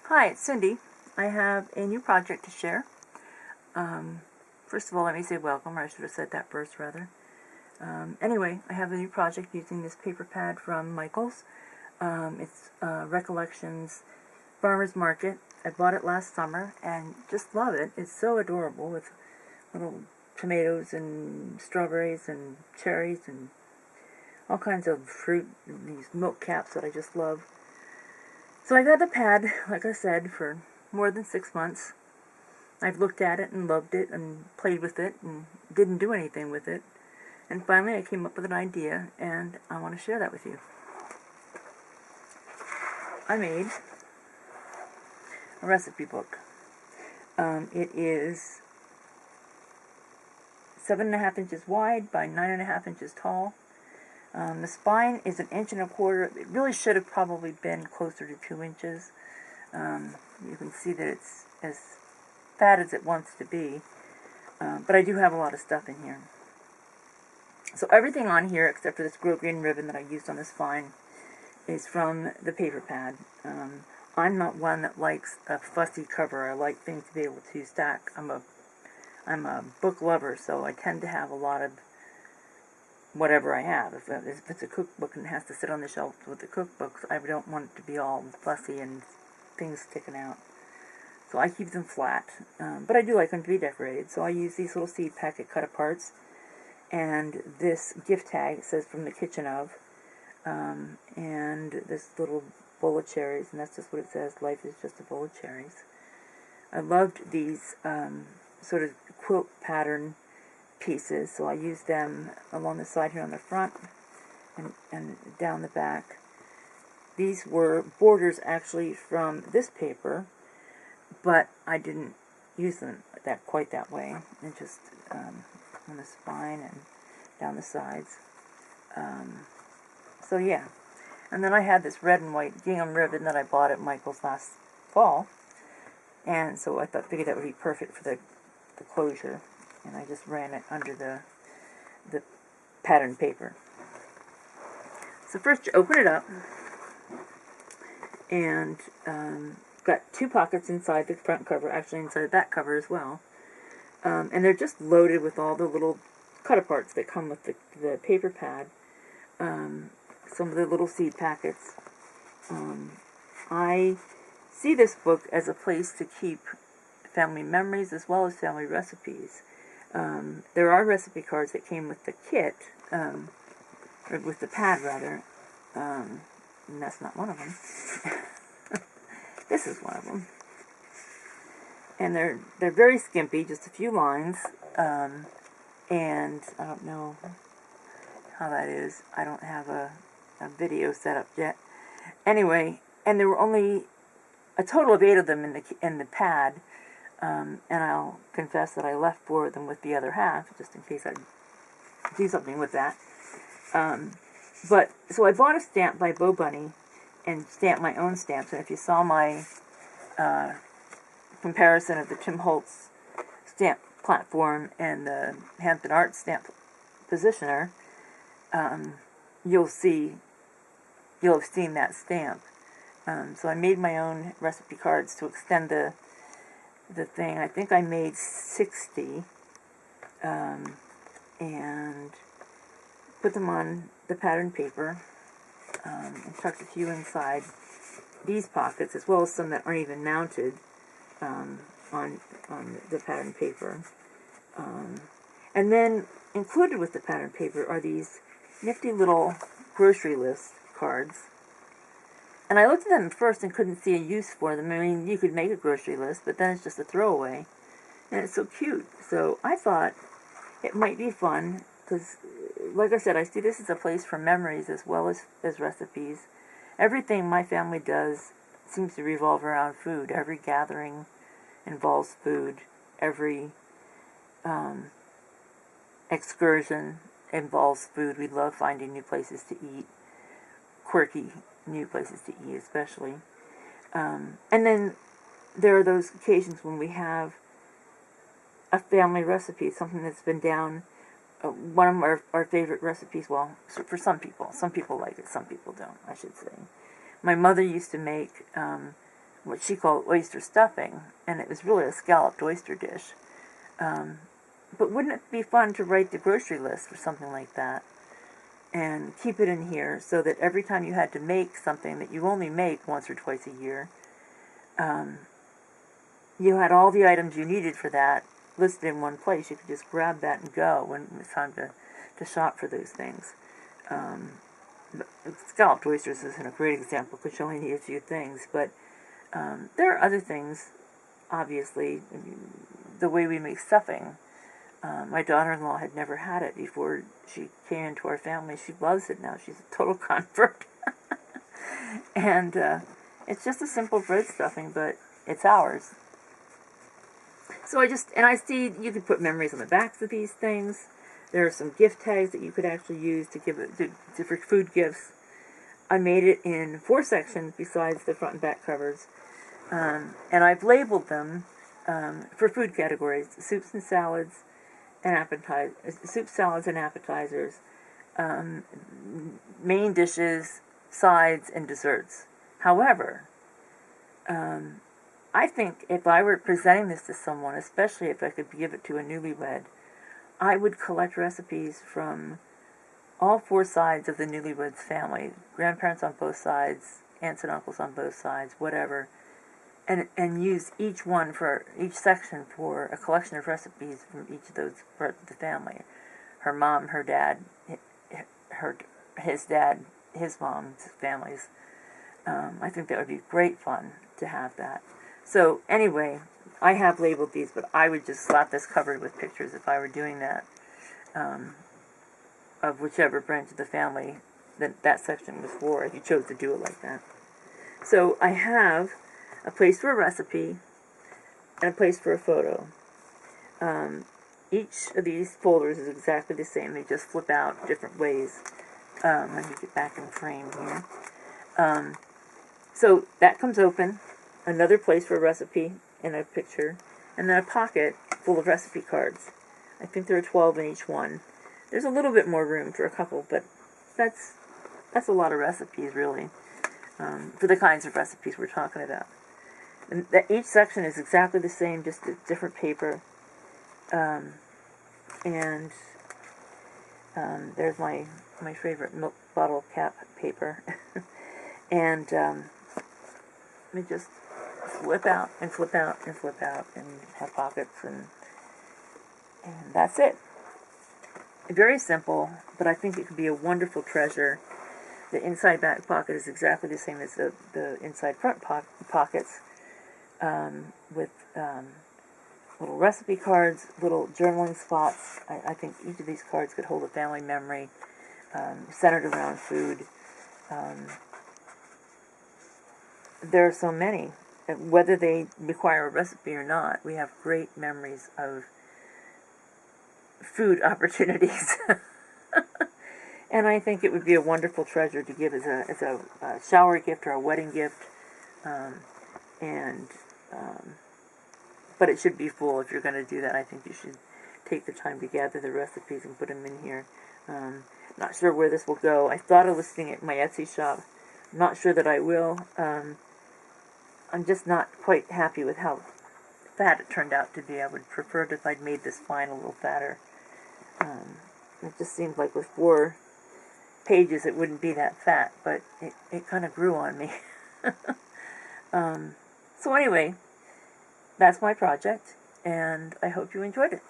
Hi, it's Cindy. I have a new project to share. First of all, let me say welcome, or I should have said that first, rather. Anyway, I have a new project using this paper pad from Michael's. It's Recollections Farmer's Market. I bought it last summer and just love it. It's so adorable with little tomatoes and strawberries and cherries and all kinds of fruit, these milk caps that I just love. So I've had the pad, like I said, for more than 6 months. I've looked at it and loved it and played with it and didn't do anything with it. And finally I came up with an idea and I want to share that with you. I made a recipe book. It is 7.5 inches wide by 9.5 inches tall. The spine is 1.25 inches. It really should have probably been closer to 2 inches. You can see that it's as fat as it wants to be. But I do have a lot of stuff in here. So everything on here, except for this grosgrain ribbon that I used on the spine, is from the paper pad. I'm not one that likes a fussy cover. I like things to be able to stack. I'm a book lover, so I tend to have a lot of whatever I have. If it's a cookbook and it has to sit on the shelf with the cookbooks, I don't want it to be all fussy and things sticking out. So I keep them flat. But I do like them to be decorated. So I use these little seed packet cut-aparts. And this gift tag says from the kitchen of. And this little bowl of cherries. And that's just what it says. Life is just a bowl of cherries. I loved these sort of quilt pattern pieces, so I used them along the side here on the front and down the back. These were borders actually from this paper, but I didn't use them quite that way. And just on the spine and down the sides. So yeah. And then I had this red and white gingham ribbon that I bought at Michael's last fall, and so I figured that would be perfect for the closure. And I just ran it under the pattern paper. So first you open it up, and got 2 pockets inside the front cover, actually inside the back cover as well. And they're just loaded with all the little cut-aparts that come with the paper pad. Some of the little seed packets. I see this book as a place to keep family memories as well as family recipes. There are recipe cards that came with the kit, or with the pad rather, and that's not one of them. This is one of them. And they're very skimpy, just a few lines, and I don't know how that is. I don't have a video set up yet. Anyway, and there were only a total of 8 of them in the pad. And I'll confess that I left 4 of them with the other half, just in case I do something with that. So I bought a stamp by Bo Bunny and stamped my own stamps. And if you saw my comparison of the Tim Holtz stamp platform and the Hampton Arts stamp positioner, you'll have seen that stamp. So I made my own recipe cards to extend the thing. I think I made 60, and put them on the pattern paper, and tucked a few inside these pockets, as well as some that aren't even mounted on the pattern paper. And then included with the pattern paper are these nifty little grocery list cards. And I looked at them first and couldn't see a use for them. I mean, you could make a grocery list, but then it's just a throwaway. And it's so cute. So I thought it might be fun, because, like I said, I see this as a place for memories as well as recipes. Everything my family does seems to revolve around food. Every gathering involves food. Every excursion involves food. We love finding new places to eat. Quirky new places to eat, especially. And then there are those occasions when we have a family recipe, something that's been down, one of our favorite recipes, well, for some people like it, some people don't, I should say. My mother used to make what she called oyster stuffing, and it was really a scalloped oyster dish. But wouldn't it be fun to write the grocery list for something like that and keep it in here so that every time you had to make something that you only make once or twice a year, you had all the items you needed for that listed in one place. You could just grab that and go when it was time to shop for those things. Scalloped oysters isn't a great example because you only need a few things, but there are other things, obviously. I mean, the way we make stuffing. My daughter-in-law had never had it before she came into our family. She loves it now. She's a total convert. And it's just a simple bread stuffing, but it's ours. So I see you could put memories on the backs of these things. There are some gift tags that you could actually use to give it for food gifts. I made it in 4 sections besides the front and back covers. And I've labeled them for food categories: soups and salads, and appetizers, main dishes, sides, and desserts. However, I think if I were presenting this to someone, especially if I could give it to a newlywed, I would collect recipes from all 4 sides of the newlywed's family, grandparents on both sides, aunts and uncles on both sides, whatever, and use each section for a collection of recipes from each of those parts of the family. Her mom, her dad, his dad, his mom's families. I think that would be great fun to have that. So anyway, I have labeled these, but I would just slap this covered with pictures if I were doing that, of whichever branch of the family that section was for, if you chose to do it like that. So I have a place for a recipe and a place for a photo. Each of these folders is exactly the same. They just flip out different ways. Let me get back in frame here. So that comes open. Another place for a recipe and a picture. And then a pocket full of recipe cards. I think there are 12 in each one. There's a little bit more room for a couple, but that's a lot of recipes, really, for the kinds of recipes we're talking about. And each section is exactly the same, just a different paper. There's my favorite milk bottle cap paper. And let me just flip out and flip out and flip out and have pockets, and that's it. Very simple, but I think it could be a wonderful treasure. The inside back pocket is exactly the same as the inside front pockets, with little recipe cards, little journaling spots. I think each of these cards could hold a family memory centered around food. There are so many. Whether they require a recipe or not, we have great memories of food opportunities. And I think it would be a wonderful treasure to give as a shower gift or a wedding gift. But it should be full if you're going to do that. I think you should take the time to gather the recipes and put them in here. Not sure where this will go. I thought of listing it in my Etsy shop. Not sure that I will. I'm just not quite happy with how fat it turned out to be. I would prefer it if I'd made this spine a little fatter. It just seemed like with 4 pages it wouldn't be that fat, but it kind of grew on me. So anyway, that's my project, and I hope you enjoyed it.